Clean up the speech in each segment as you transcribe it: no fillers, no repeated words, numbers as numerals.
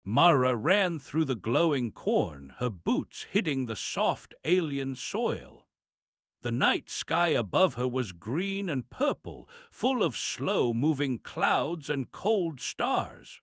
Mara ran through the glowing corn, her boots hitting the soft alien soil. The night sky above her was green and purple, full of slow-moving clouds and cold stars.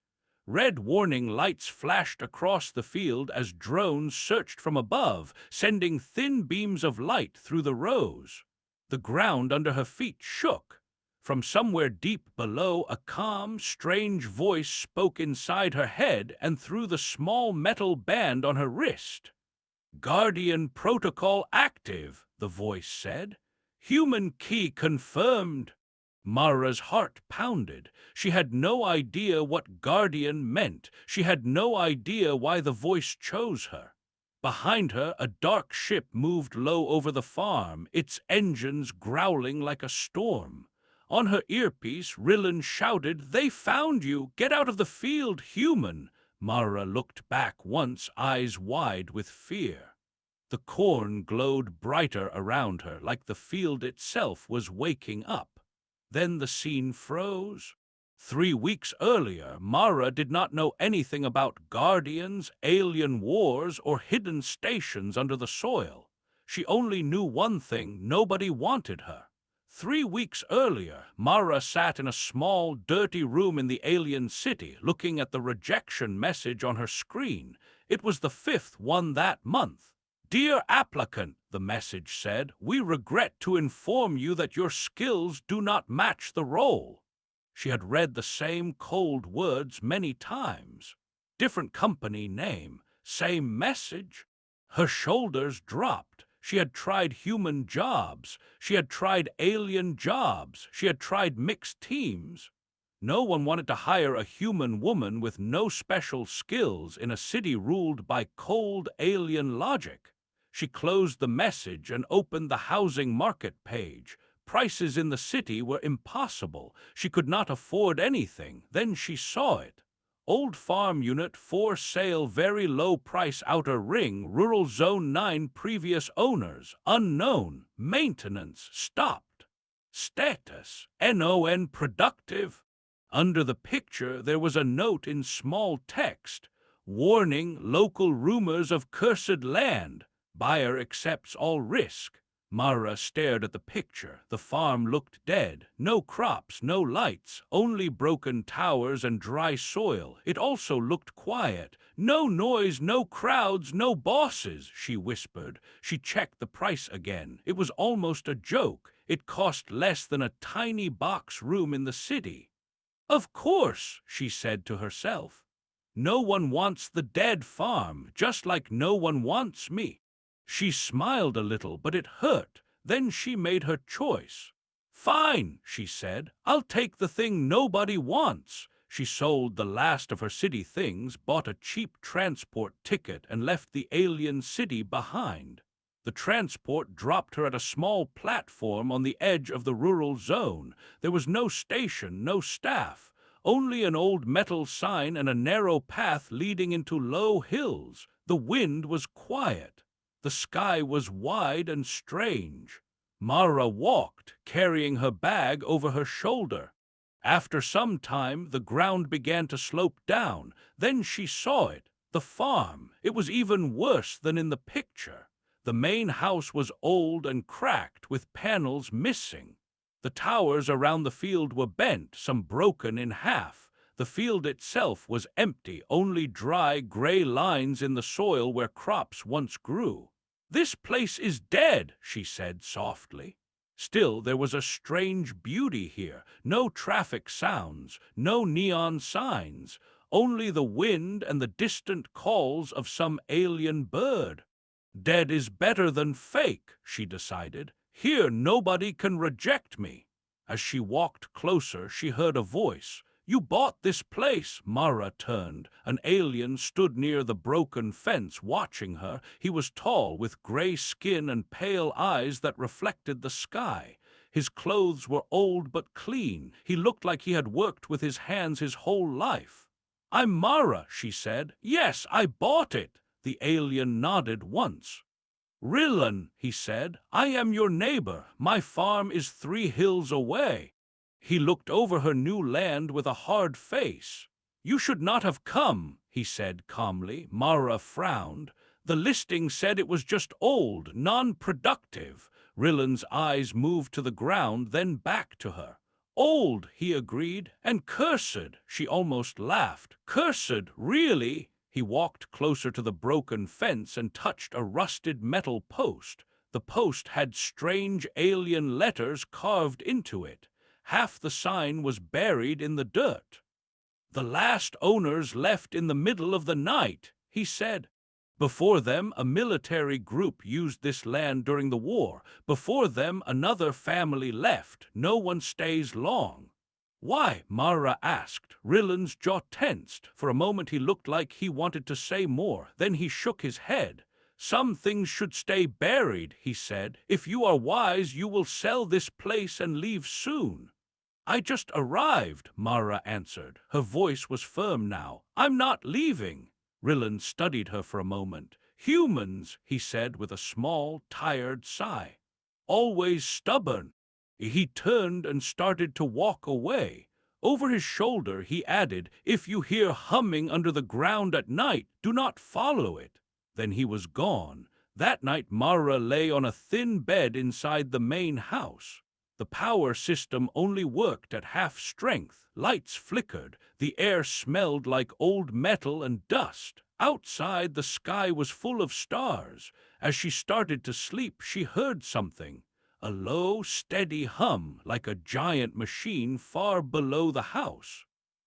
Red warning lights flashed across the field as drones searched from above, sending thin beams of light through the rows. The ground under her feet shook. From somewhere deep below, a calm, strange voice spoke inside her head and through the small metal band on her wrist. "Guardian protocol active," the voice said. "Human key confirmed." Mara's heart pounded. She had no idea what Guardian meant. She had no idea why the voice chose her. Behind her, a dark ship moved low over the farm, its engines growling like a storm. On her earpiece, Rillan shouted, "They found you! Get out of the field, human!" Mara looked back once, eyes wide with fear. The corn glowed brighter around her, like the field itself was waking up. Then the scene froze. 3 weeks earlier, Mara did not know anything about guardians, alien wars, or hidden stations under the soil. She only knew one thing: nobody wanted her. 3 weeks earlier, Mara sat in a small, dirty room in the alien city, looking at the rejection message on her screen. It was the 5th one that month. "Dear applicant," the message said, "we regret to inform you that your skills do not match the role." She had read the same cold words many times. Different company name, same message. Her shoulders dropped. She had tried human jobs. She had tried alien jobs. She had tried mixed teams. No one wanted to hire a human woman with no special skills in a city ruled by cold alien logic. She closed the message and opened the housing market page. Prices in the city were impossible. She could not afford anything. Then she saw it. Old farm unit for sale, very low price, outer ring, rural zone 9, previous owners, unknown, maintenance, stopped. Status, NON productive. Under the picture there was a note in small text. Warning, local rumors of cursed land. Buyer accepts all risk. Mara stared at the picture. The farm looked dead. No crops, no lights, only broken towers and dry soil. It also looked quiet. "No noise, no crowds, no bosses," she whispered. She checked the price again. It was almost a joke. It cost less than a tiny box room in the city. "Of course," she said to herself. "No one wants the dead farm, just like no one wants me." She smiled a little, but it hurt. Then she made her choice. "Fine," she said. "I'll take the thing nobody wants." She sold the last of her city things, bought a cheap transport ticket, and left the alien city behind. The transport dropped her at a small platform on the edge of the rural zone. There was no station, no staff, only an old metal sign and a narrow path leading into low hills. The wind was quiet. The sky was wide and strange. Mara walked, carrying her bag over her shoulder. After some time, the ground began to slope down. Then she saw it, the farm. It was even worse than in the picture. The main house was old and cracked, with panels missing. The towers around the field were bent, some broken in half. The field itself was empty, only dry, gray lines in the soil where crops once grew. "This place is dead," she said softly. Still, there was a strange beauty here. No traffic sounds, no neon signs, only the wind and the distant calls of some alien bird. "Dead is better than fake," she decided. "Here nobody can reject me." As she walked closer, she heard a voice. "You bought this place." Mara turned. An alien stood near the broken fence, watching her. He was tall, with gray skin and pale eyes that reflected the sky. His clothes were old but clean. He looked like he had worked with his hands his whole life. "I'm Mara," she said. "Yes, I bought it." The alien nodded once. "Rillan," he said, "I am your neighbor. My farm is 3 hills away." He looked over her new land with a hard face. "You should not have come," he said calmly. Mara frowned. "The listing said it was just old, non-productive." Rillan's eyes moved to the ground, then back to her. "Old," he agreed, "and cursed." She almost laughed. "Cursed, really?" He walked closer to the broken fence and touched a rusted metal post. The post had strange alien letters carved into it. Half the sign was buried in the dirt. "The last owners left in the middle of the night," he said. "Before them, a military group used this land during the war. Before them, another family left. No one stays long." "Why?" Mara asked. Rillan's jaw tensed. For a moment he looked like he wanted to say more. Then he shook his head. "Some things should stay buried," he said. "If you are wise, you will sell this place and leave soon." "I just arrived," Mara answered. Her voice was firm now. "I'm not leaving." Rillan studied her for a moment. "Humans," he said with a small, tired sigh. "Always stubborn." He turned and started to walk away. Over his shoulder he added, "If you hear humming under the ground at night, do not follow it." Then he was gone. That night Mara lay on a thin bed inside the main house. The power system only worked at half strength. Lights flickered. The air smelled like old metal and dust. Outside, the sky was full of stars. As she started to sleep, she heard something. A low, steady hum, like a giant machine far below the house.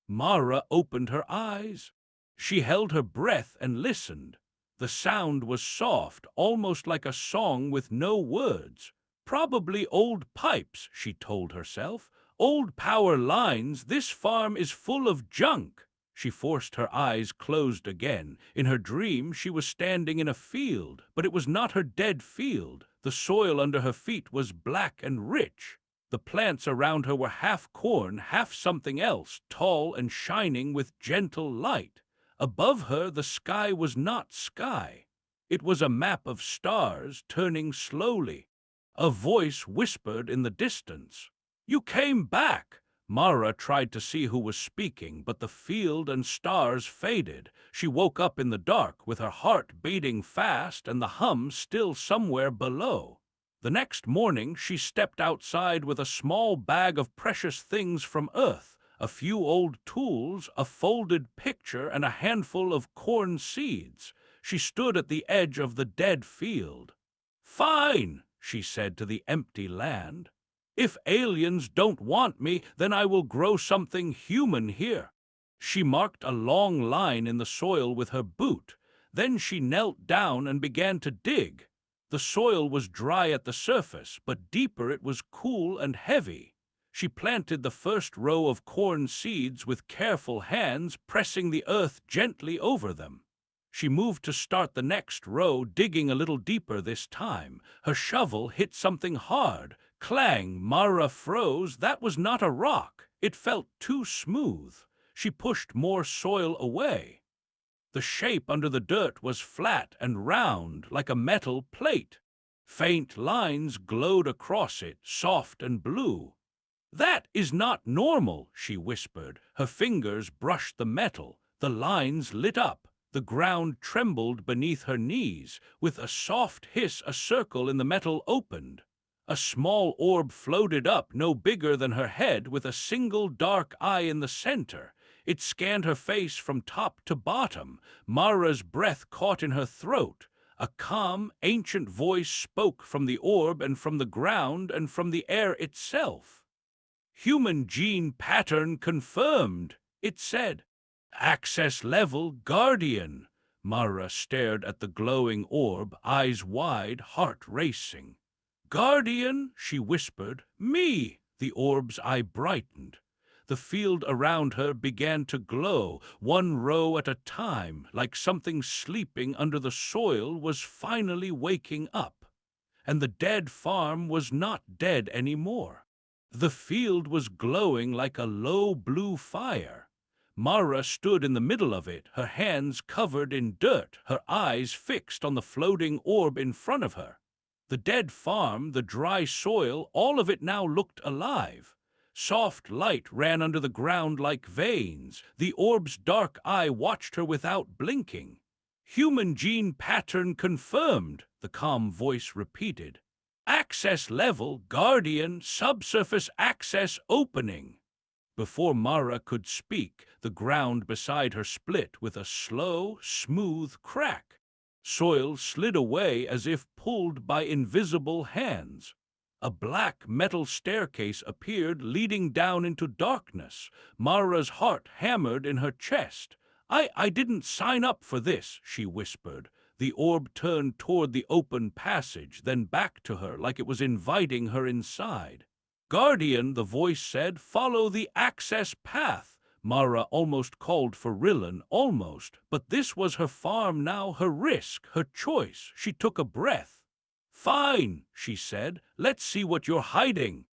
Mara opened her eyes. She held her breath and listened. The sound was soft, almost like a song with no words. "Probably old pipes," she told herself. "Old power lines. This farm is full of junk." She forced her eyes closed again. In her dream, she was standing in a field, but it was not her dead field. The soil under her feet was black and rich. The plants around her were half corn, half something else, tall and shining with gentle light. Above her, the sky was not sky. It was a map of stars turning slowly. A voice whispered in the distance. "You came back!" Mara tried to see who was speaking, but the field and stars faded. She woke up in the dark, with her heart beating fast and the hum still somewhere below. The next morning, she stepped outside with a small bag of precious things from Earth, a few old tools, a folded picture, and a handful of corn seeds. She stood at the edge of the dead field. "Fine," she said to the empty land. "If aliens don't want me, then I will grow something human here." She marked a long line in the soil with her boot. Then she knelt down and began to dig. The soil was dry at the surface, but deeper it was cool and heavy. She planted the first row of corn seeds with careful hands, pressing the earth gently over them. She moved to start the next row, digging a little deeper this time. Her shovel hit something hard. Clang! Mara froze. That was not a rock. It felt too smooth. She pushed more soil away. The shape under the dirt was flat and round, like a metal plate. Faint lines glowed across it, soft and blue. "That is not normal," she whispered. Her fingers brushed the metal. The lines lit up. The ground trembled beneath her knees. With a soft hiss, a circle in the metal opened. A small orb floated up, no bigger than her head, with a single dark eye in the center. It scanned her face from top to bottom. Mara's breath caught in her throat. A calm, ancient voice spoke from the orb and from the ground and from the air itself. "Human gene pattern confirmed," it said. "Access level Guardian." Mara stared at the glowing orb, eyes wide, heart racing. "Guardian," she whispered. "Me!" The orb's eye brightened. The field around her began to glow, one row at a time, like something sleeping under the soil was finally waking up. And the dead farm was not dead anymore. The field was glowing like a low blue fire. Mara stood in the middle of it, her hands covered in dirt, her eyes fixed on the floating orb in front of her. The dead farm, the dry soil, all of it now looked alive. Soft light ran under the ground like veins. The orb's dark eye watched her without blinking. Human gene pattern confirmed, the calm voice repeated. Access level, Guardian, subsurface access opening. Before Mara could speak, the ground beside her split with a slow, smooth crack. Soil slid away as if pulled by invisible hands. A black metal staircase appeared, leading down into darkness. Mara's heart hammered in her chest. I didn't sign up for this, she whispered. The orb turned toward the open passage, then back to her like it was inviting her inside. Guardian, the voice said, follow the access path. Mara almost called for Rillan, almost, but this was her farm now, her risk, her choice. She took a breath. Fine, she said, let's see what you're hiding.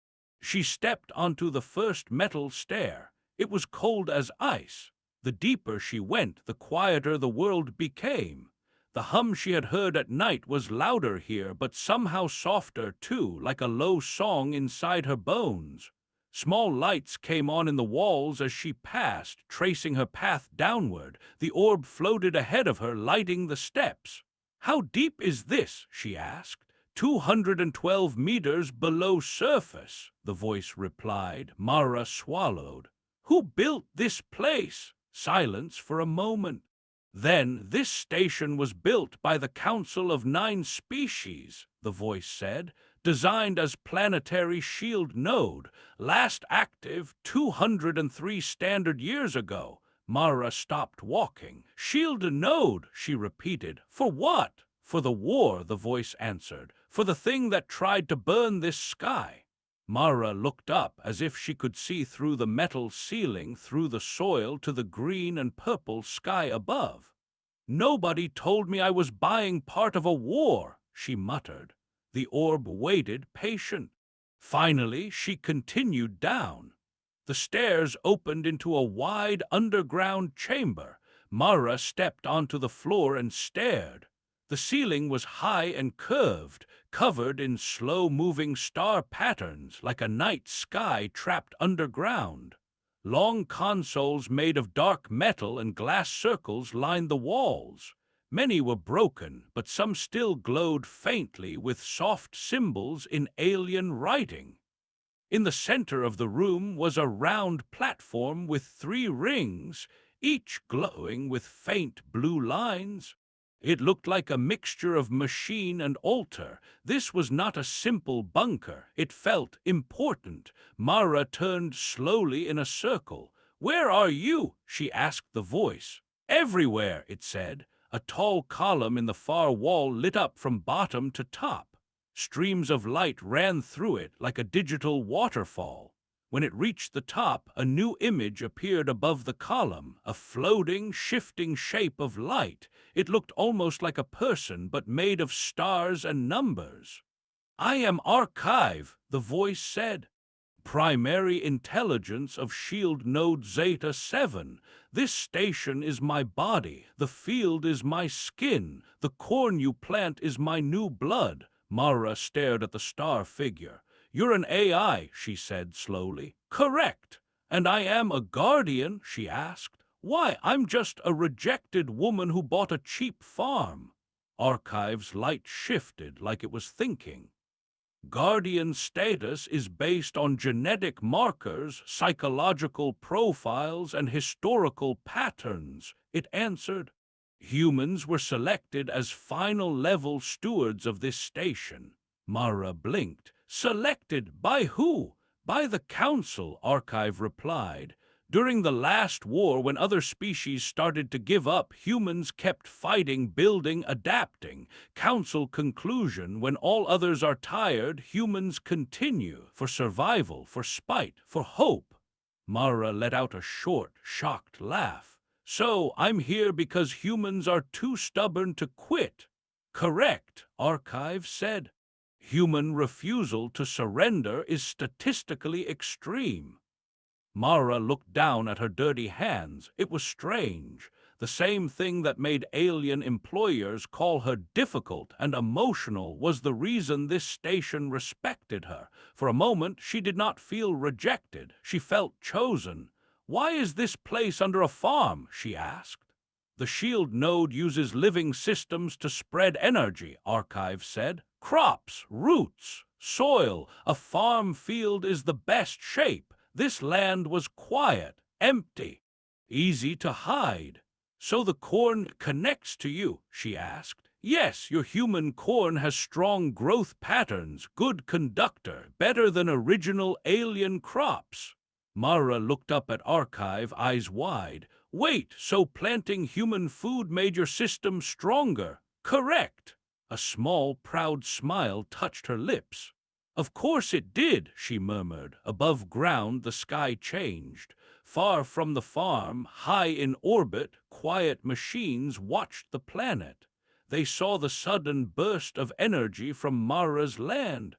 She stepped onto the first metal stair. It was cold as ice. The deeper she went, the quieter the world became. The hum she had heard at night was louder here, but somehow softer too, like a low song inside her bones. Small lights came on in the walls as she passed, tracing her path downward. The orb floated ahead of her, lighting the steps. How deep is this? She asked. 212 meters below surface, the voice replied. Mara swallowed. Who built this place? Silence for a moment. Then, this station was built by the Council of 9 Species, the voice said, designed as planetary shield node, last active 203 standard years ago. Mara stopped walking. Shield node, she repeated. For what? For the war, the voice answered. For the thing that tried to burn this sky. Mara looked up as if she could see through the metal ceiling, through the soil to the green and purple sky above. Nobody told me I was buying part of a war, she muttered. The orb waited, patient. Finally, she continued down. The stairs opened into a wide underground chamber. Mara stepped onto the floor and stared. The ceiling was high and curved, covered in slow-moving star patterns like a night sky trapped underground. Long consoles made of dark metal and glass circles lined the walls. Many were broken, but some still glowed faintly with soft symbols in alien writing. In the center of the room was a round platform with 3 rings, each glowing with faint blue lines. It looked like a mixture of machine and altar. This was not a simple bunker. It felt important. Mara turned slowly in a circle. Where are you? She asked the voice. Everywhere, it said. A tall column in the far wall lit up from bottom to top. Streams of light ran through it like a digital waterfall. When it reached the top, a new image appeared above the column, a floating, shifting shape of light. It looked almost like a person, but made of stars and numbers. I am Archive, the voice said. Primary intelligence of Shield Node Zeta 7. This station is my body, the field is my skin, the corn you plant is my new blood. Mara stared at the star figure. You're an AI, she said slowly. Correct. And I am a guardian, she asked. Why, I'm just a rejected woman who bought a cheap farm. Archive's light shifted like it was thinking. Guardian status is based on genetic markers, psychological profiles, and historical patterns, it answered. Humans were selected as final-level stewards of this station. Mara blinked. Selected by who? By the Council, Archive replied. During the last war, when other species started to give up, humans kept fighting, building, adapting. Council conclusion, when all others are tired, humans continue, for survival, for spite, for hope. Mara let out a short, shocked laugh. So, I'm here because humans are too stubborn to quit. Correct, Archive said. Human refusal to surrender is statistically extreme. Mara looked down at her dirty hands. It was strange. The same thing that made alien employers call her difficult and emotional was the reason this station respected her. For a moment, she did not feel rejected. She felt chosen. "Why is this place under a farm?" she asked. "The shield node uses living systems to spread energy," Archive said. "Crops, roots, soil. A farm field is the best shape. This land was quiet, empty, easy to hide." "So the corn connects to you?" she asked. "Yes, your human corn has strong growth patterns, good conductor, better than original alien crops." Mara looked up at Archive, eyes wide. "Wait, so planting human food made your system stronger?" "Correct." A small, proud smile touched her lips. "Of course it did," she murmured. Above ground, the sky changed. Far from the farm, high in orbit, quiet machines watched the planet. They saw the sudden burst of energy from Mara's land.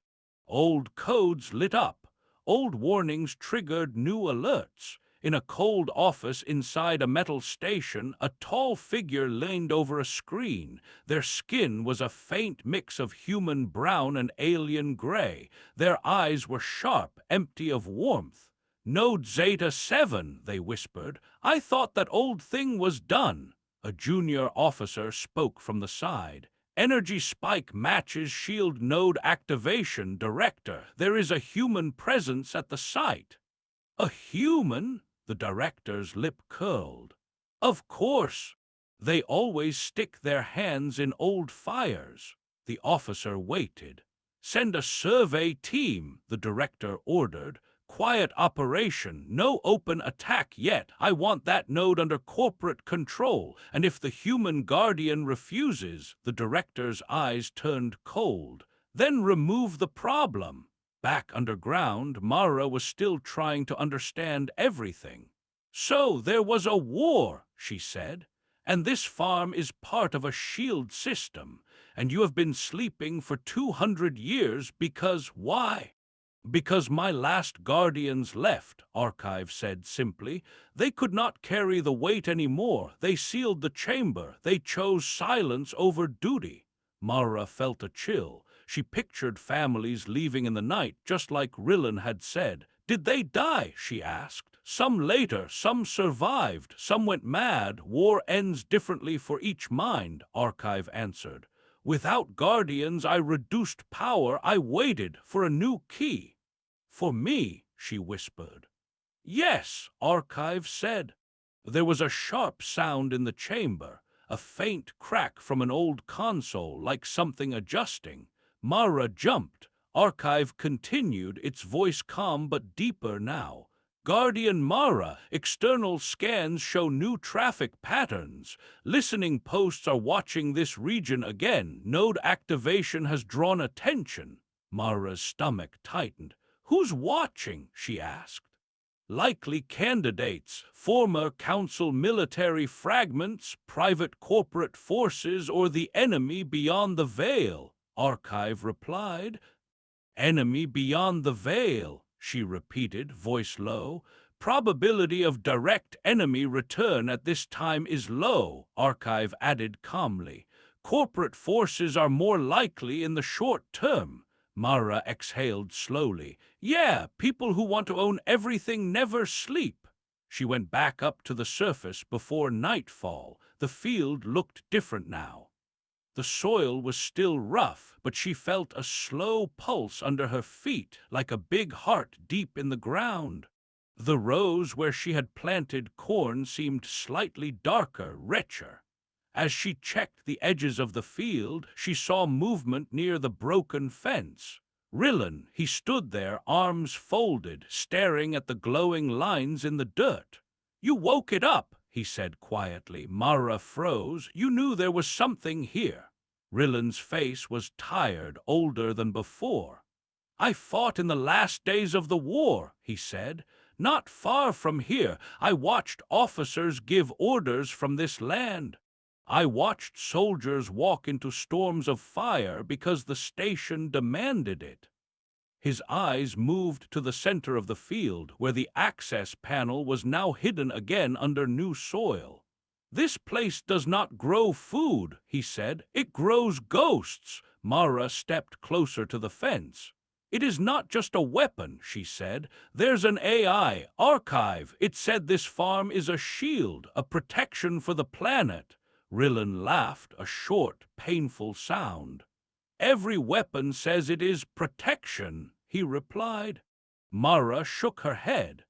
Old codes lit up. Old warnings triggered new alerts. In a cold office inside a metal station, a tall figure leaned over a screen. Their skin was a faint mix of human brown and alien gray. Their eyes were sharp, empty of warmth. "Node Zeta 7, they whispered. "I thought that old thing was done." A junior officer spoke from the side. "Energy spike matches shield node activation, Director. There is a human presence at the site." "A human?" The director's lip curled. "Of course. They always stick their hands in old fires." The officer waited. "Send a survey team," the director ordered. "Quiet operation, no open attack yet. I want that node under corporate control, and if the human guardian refuses," the director's eyes turned cold, "then remove the problem." Back underground, Mara was still trying to understand everything. "So there was a war," she said, "and this farm is part of a shield system, and you have been sleeping for 200 years because why?" "Because my last guardians left," Archive said simply. "They could not carry the weight anymore. They sealed the chamber. They chose silence over duty." Mara felt a chill. She pictured families leaving in the night, just like Rillen had said. "Did they die?" she asked. "Some later, some survived, some went mad. War ends differently for each mind," Archive answered. "Without guardians, I reduced power. I waited for a new key." "For me," she whispered. "Yes," Archive said. There was a sharp sound in the chamber, a faint crack from an old console, like something adjusting. Mara jumped. Archive continued, its voice calm but deeper now. "Guardian Mara, external scans show new traffic patterns. Listening posts are watching this region again. Node activation has drawn attention." Mara's stomach tightened. "Who's watching?" she asked. "Likely candidates, former council military fragments, private corporate forces, or the enemy beyond the veil," Archive replied. "Enemy beyond the veil," she repeated, voice low. "Probability of direct enemy return at this time is low," Archive added calmly. "Corporate forces are more likely in the short term." Mara exhaled slowly. "Yeah, people who want to own everything never sleep." She went back up to the surface before nightfall. The field looked different now. The soil was still rough, but she felt a slow pulse under her feet, like a big heart deep in the ground. The rows where she had planted corn seemed slightly darker, richer. As she checked the edges of the field, she saw movement near the broken fence. Rillen, he stood there, arms folded, staring at the glowing lines in the dirt. "You woke it up," he said quietly. Mara froze. "You knew there was something here." Rillen's face was tired, older than before. "I fought in the last days of the war," he said. "Not far from here. I watched officers give orders from this land. I watched soldiers walk into storms of fire because the station demanded it." His eyes moved to the center of the field, where the access panel was now hidden again under new soil. This place does not grow food, he said. It grows ghosts. Mara stepped closer to the fence. It is not just a weapon, she said. There's an AI archive. It said this farm is a shield, a protection for the planet. Rillen laughed, a short, painful sound. Every weapon says it is protection, he replied. Mara shook her head.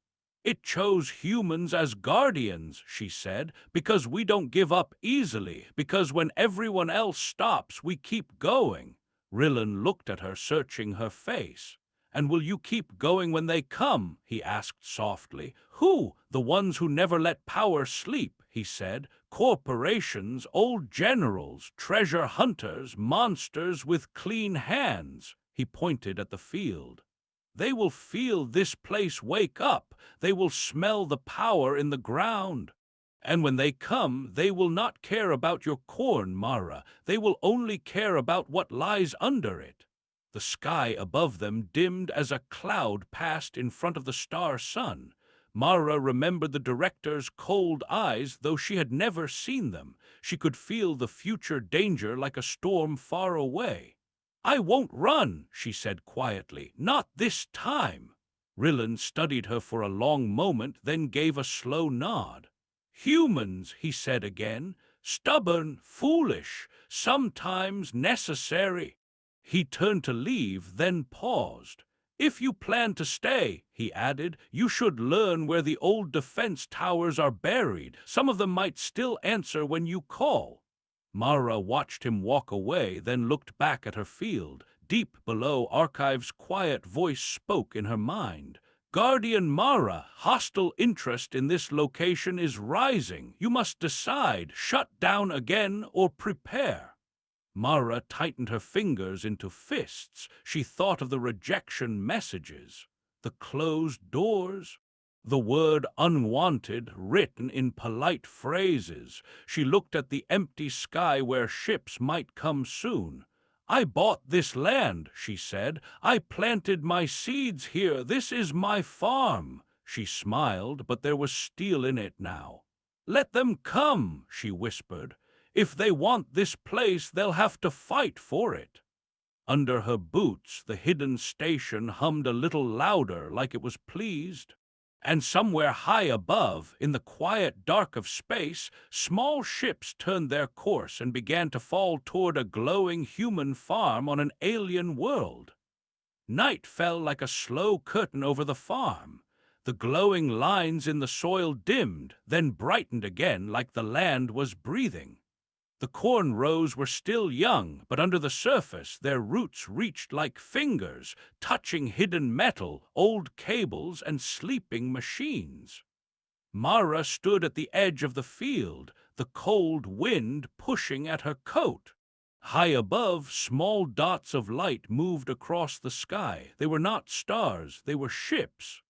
It chose humans as guardians, she said, because we don't give up easily, because when everyone else stops, we keep going. Rillen looked at her, searching her face. And will you keep going when they come? He asked softly. Who? The ones who never let power sleep, he said. Corporations, old generals, treasure hunters, monsters with clean hands. He pointed at the field. They will feel this place wake up. They will smell the power in the ground. And when they come, they will not care about your corn, Mara. They will only care about what lies under it. The sky above them dimmed as a cloud passed in front of the star sun. Mara remembered the director's cold eyes, though she had never seen them. She could feel the future danger like a storm far away. I won't run, she said quietly. Not this time. Rillen studied her for a long moment, then gave a slow nod. Humans, he said again, stubborn, foolish, sometimes necessary. He turned to leave, then paused. If you plan to stay, he added, you should learn where the old defense towers are buried. Some of them might still answer when you call. Mara watched him walk away, then looked back at her field. Deep below, Archive's quiet voice spoke in her mind. Guardian Mara, hostile interest in this location is rising. You must decide, shut down again or prepare. Mara tightened her fingers into fists. She thought of the rejection messages, the closed doors, the word unwanted written in polite phrases. She looked at the empty sky where ships might come soon. I bought this land, she said. I planted my seeds here. This is my farm. She smiled, but there was steel in it now. Let them come, she whispered. If they want this place, they'll have to fight for it. Under her boots, the hidden station hummed a little louder, like it was pleased. And somewhere high above, in the quiet dark of space, small ships turned their course and began to fall toward a glowing human farm on an alien world. Night fell like a slow curtain over the farm. The glowing lines in the soil dimmed, then brightened again like the land was breathing. The corn rows were still young, but under the surface their roots reached like fingers, touching hidden metal, old cables, and sleeping machines. Mara stood at the edge of the field, the cold wind pushing at her coat. High above, small dots of light moved across the sky. They were not stars, they were ships.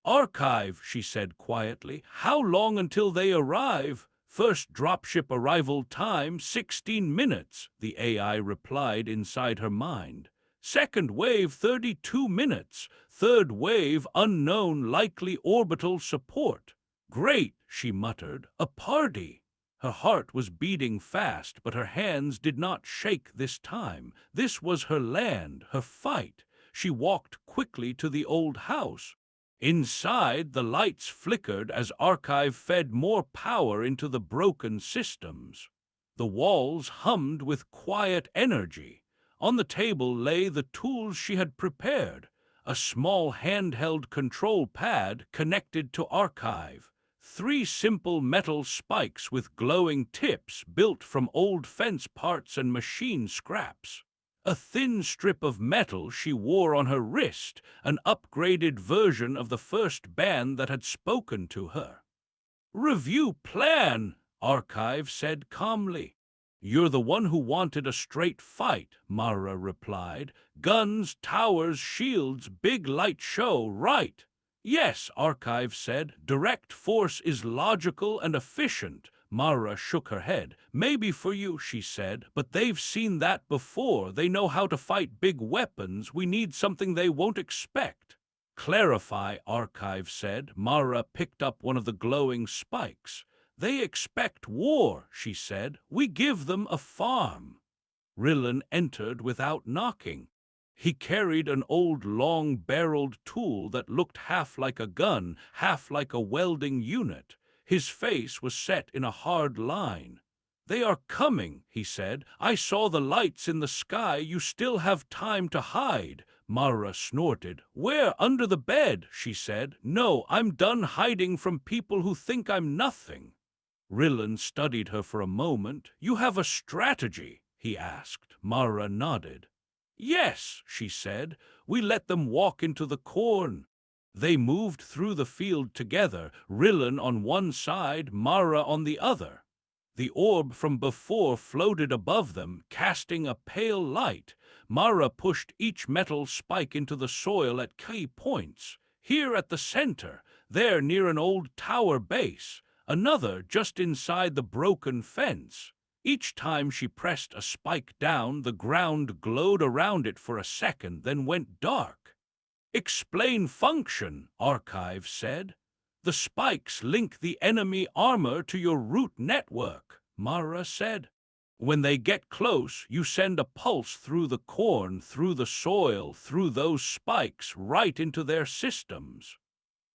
Archive, she said quietly. How long until they arrive? First dropship arrival time, 16 minutes, the AI replied inside her mind. Second wave, 32 minutes. Third wave, unknown, likely orbital support. Great, she muttered, a party. Her heart was beating fast, but her hands did not shake this time. This was her land, her fight. She walked quickly to the old house. Inside, the lights flickered as Archive fed more power into the broken systems. The walls hummed with quiet energy. On the table lay the tools she had prepared, a small handheld control pad connected to Archive, 3 simple metal spikes with glowing tips built from old fence parts and machine scraps. A thin strip of metal she wore on her wrist, an upgraded version of the first band that had spoken to her. Review plan, Archive said calmly. You're the one who wanted a straight fight, Mara replied. Guns, towers, shields, big light show, right? Yes, Archive said. Direct force is logical and efficient. Mara shook her head. Maybe for you, she said, but they've seen that before. They know how to fight big weapons. We need something they won't expect. Clarify, Archive said. Mara picked up one of the glowing spikes. They expect war, she said. We give them a farm. Rillen entered without knocking. He carried an old long-barreled tool that looked half like a gun, half like a welding unit. His face was set in a hard line. "They are coming," he said. "I saw the lights in the sky. You still have time to hide." Mara snorted. "Where? Under the bed," she said. "No, I'm done hiding from people who think I'm nothing." Rillen studied her for a moment. "You have a strategy?" he asked. Mara nodded. "Yes," she said. "We let them walk into the corn." They moved through the field together, Rillen on one side, Mara on the other. The orb from before floated above them, casting a pale light. Mara pushed each metal spike into the soil at key points. Here at the center, there near an old tower base, another just inside the broken fence. Each time she pressed a spike down, the ground glowed around it for a second, then went dark. "Explain function," Archive said. "The spikes link the enemy armor to your root network," Mara said. "When they get close, you send a pulse through the corn, through the soil, through those spikes, right into their systems."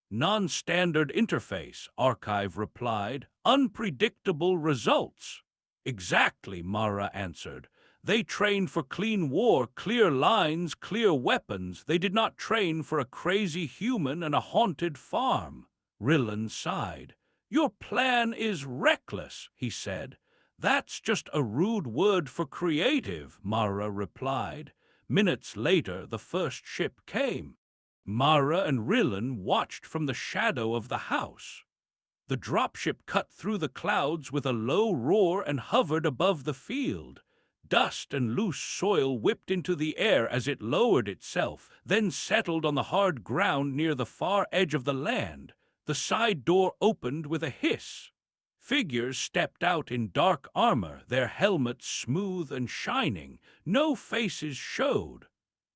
"Non-standard interface," Archive replied. "Unpredictable results." "Exactly," Mara answered. "They trained for clean war, clear lines, clear weapons. They did not train for a crazy human and a haunted farm." Rillen sighed. "Your plan is reckless," he said. "That's just a rude word for creative," Mara replied. Minutes later, the first ship came. Mara and Rillen watched from the shadow of the house. The dropship cut through the clouds with a low roar and hovered above the field. Dust and loose soil whipped into the air as it lowered itself, then settled on the hard ground near the far edge of the land. The side door opened with a hiss. Figures stepped out in dark armor, their helmets smooth and shining. No faces showed.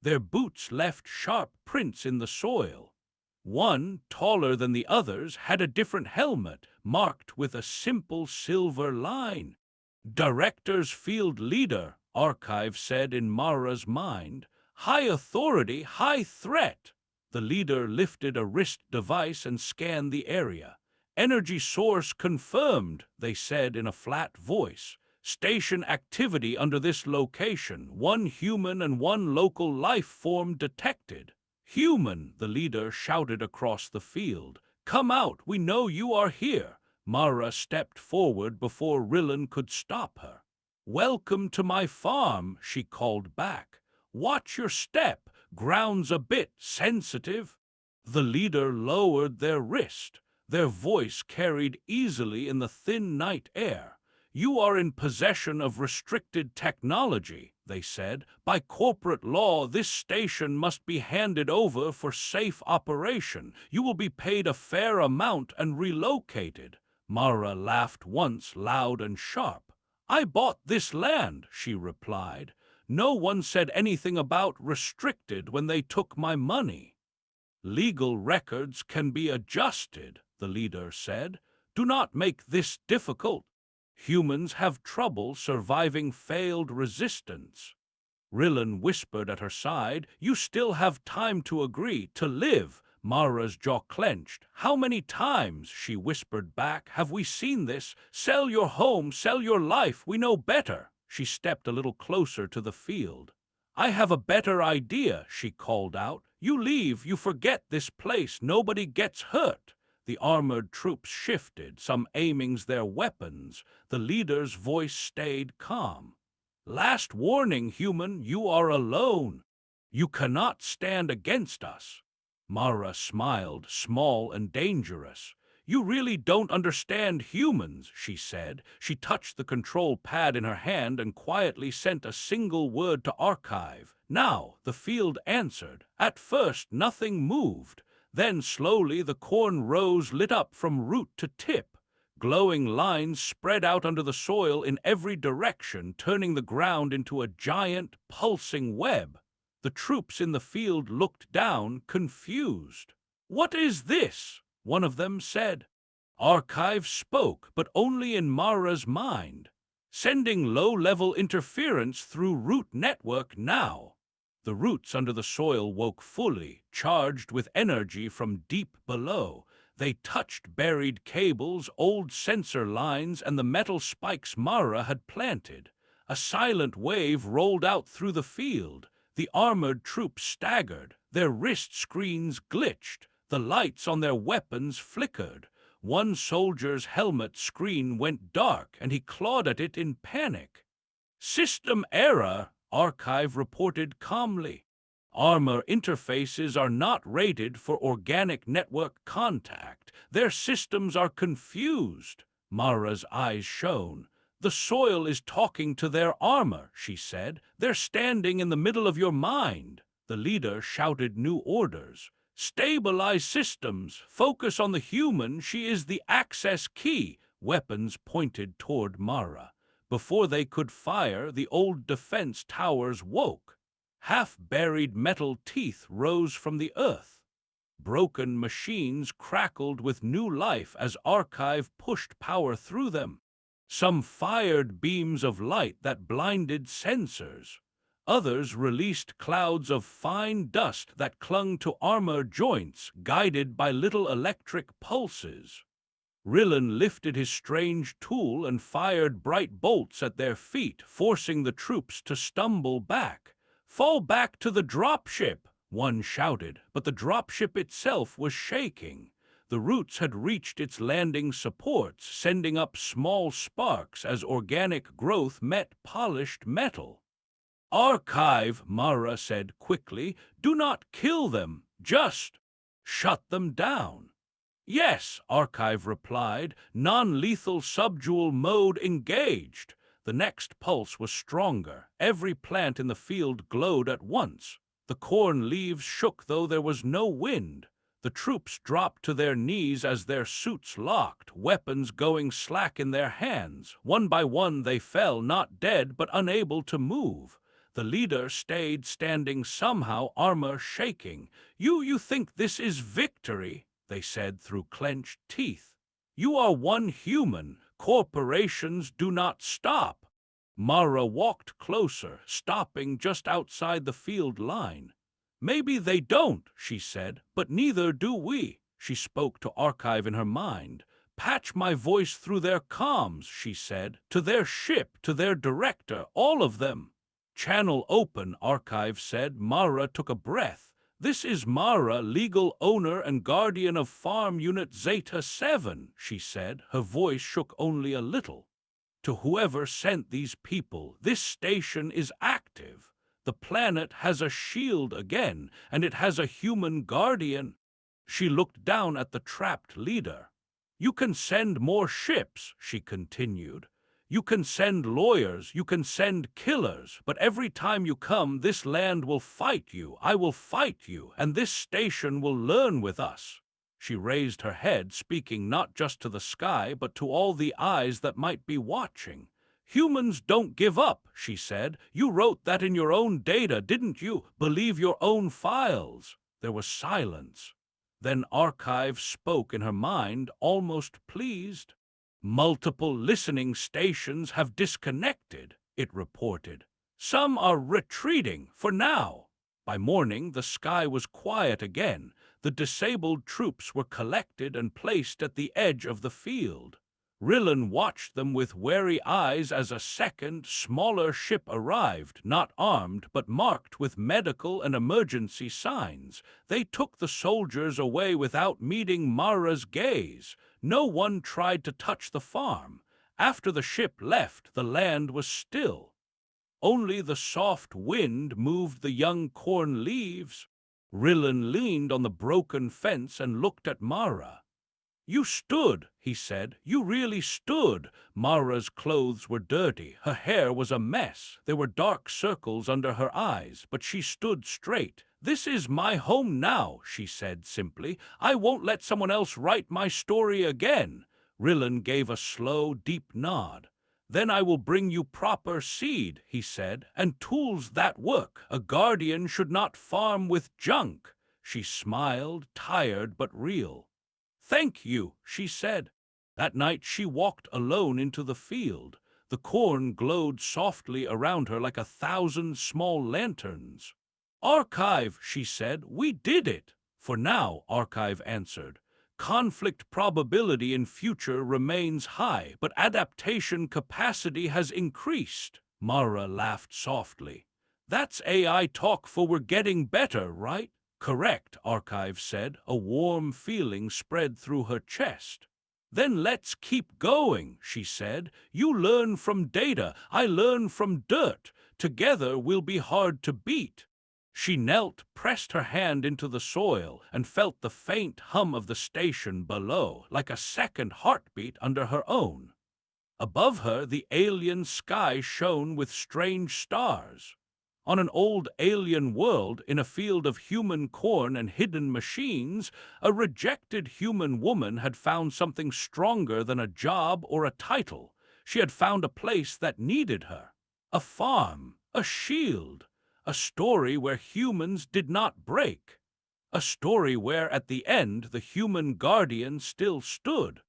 Their boots left sharp prints in the soil. One, taller than the others, had a different helmet, marked with a simple silver line. "Director's field leader," Archive said in Mara's mind. "High authority, high threat." The leader lifted a wrist device and scanned the area. "Energy source confirmed," they said in a flat voice. "Station activity under this location. One human and one local life form detected." "Human," the leader shouted across the field. "Come out, we know you are here." Mara stepped forward before Rillen could stop her. "Welcome to my farm," she called back. "Watch your step, ground's a bit sensitive." The leader lowered their wrist. Their voice carried easily in the thin night air. "You are in possession of restricted technology," they said. "By corporate law, this station must be handed over for safe operation. You will be paid a fair amount and relocated." Mara laughed once, loud and sharp. "I bought this land," she replied. "No one said anything about restricted when they took my money." "Legal records can be adjusted," the leader said. "Do not make this difficult. Humans have trouble surviving failed resistance." Rillen whispered at her side. "You still have time to agree, to live." Mara's jaw clenched. "How many times," she whispered back, "have we seen this? Sell your home, sell your life, we know better." She stepped a little closer to the field. "I have a better idea," she called out. "You leave, you forget this place, nobody gets hurt." The armored troops shifted, some aiming their weapons. The leader's voice stayed calm. "Last warning, human, you are alone. You cannot stand against us." Mara smiled, small and dangerous. "You really don't understand humans," she said. She touched the control pad in her hand and quietly sent a single word to Archive. Now, the field answered. At first, nothing moved. Then slowly the corn rose, lit up from root to tip. Glowing lines spread out under the soil in every direction, turning the ground into a giant, pulsing web. The troops in the field looked down, confused. "What is this?" one of them said. Archive spoke, but only in Mara's mind, sending low-level interference through root network now. The roots under the soil woke fully, charged with energy from deep below. They touched buried cables, old sensor lines, and the metal spikes Mara had planted. A silent wave rolled out through the field. The armored troops staggered. Their wrist screens glitched. The lights on their weapons flickered. One soldier's helmet screen went dark, and he clawed at it in panic. "System error," Archive reported calmly. "Armor interfaces are not rated for organic network contact. Their systems are confused." Mara's eyes shone. "The soil is talking to their armor," she said. "They're standing in the middle of your mind." The leader shouted new orders. "Stabilize systems. Focus on the human. She is the access key." Weapons pointed toward Mara. Before they could fire, the old defense towers woke. Half-buried metal teeth rose from the earth. Broken machines crackled with new life as Archive pushed power through them. Some fired beams of light that blinded sensors. Others released clouds of fine dust that clung to armor joints, guided by little electric pulses. Rillen lifted his strange tool and fired bright bolts at their feet, forcing the troops to stumble back. "Fall back to the dropship," one shouted, but the dropship itself was shaking. The roots had reached its landing supports, sending up small sparks as organic growth met polished metal. "Archive," Mara said quickly, "do not kill them, just shut them down." "Yes," Archive replied, "non-lethal subdual mode engaged." The next pulse was stronger. Every plant in the field glowed at once. The corn leaves shook though there was no wind. The troops dropped to their knees as their suits locked, weapons going slack in their hands. One by one they fell, not dead but unable to move. The leader stayed standing somehow, armor shaking. You think this is victory?" they said through clenched teeth. "You are one human. Corporations do not stop." Mara walked closer, stopping just outside the field line. "Maybe they don't," she said, "but neither do we." She spoke to Archive in her mind. "Patch my voice through their comms," she said, "to their ship, to their director, all of them." "Channel open," Archive said. Mara took a breath. "This is Mara, legal owner and guardian of Farm Unit Zeta 7, she said. Her voice shook only a little. "To whoever sent these people, this station is active. The planet has a shield again, and it has a human guardian." She looked down at the trapped leader. "You can send more ships," she continued. "You can send lawyers, you can send killers, but every time you come, this land will fight you, I will fight you, and this station will learn with us." She raised her head, speaking not just to the sky, but to all the eyes that might be watching. "Humans don't give up," she said. "You wrote that in your own data, didn't you? Believe your own files." There was silence. Then Archive spoke in her mind, almost pleased. "Multiple listening stations have disconnected," it reported. "Some are retreating, for now." By morning, the sky was quiet again. The disabled troops were collected and placed at the edge of the field. Rillen watched them with wary eyes as a second, smaller ship arrived, not armed, but marked with medical and emergency signs. They took the soldiers away without meeting Mara's gaze. No one tried to touch the farm. After the ship left, the land was still. Only the soft wind moved the young corn leaves. Rillen leaned on the broken fence and looked at Mara. "You stood," he said. "You really stood." Mara's clothes were dirty. Her hair was a mess. There were dark circles under her eyes, but she stood straight. "This is my home now," she said simply. "I won't let someone else write my story again." Rillen gave a slow, deep nod. "Then I will bring you proper seed," he said, "and tools that work. A guardian should not farm with junk." She smiled, tired but real. "Thank you," she said. That night she walked alone into the field. The corn glowed softly around her like 1,000 small lanterns. "Archive," she said, "we did it." "For now," Archive answered. "Conflict probability in future remains high, but adaptation capacity has increased." Mara laughed softly. "That's AI talk for we're getting better, right?" "Correct," Archive said. A warm feeling spread through her chest. "Then let's keep going," she said. "You learn from data, I learn from dirt. Together we'll be hard to beat." She knelt, pressed her hand into the soil, and felt the faint hum of the station below, like a second heartbeat under her own. Above her, the alien sky shone with strange stars. On an old alien world, in a field of human corn and hidden machines, a rejected human woman had found something stronger than a job or a title. She had found a place that needed her. A farm, a shield, a story where humans did not break. A story where, at the end, the human guardian still stood.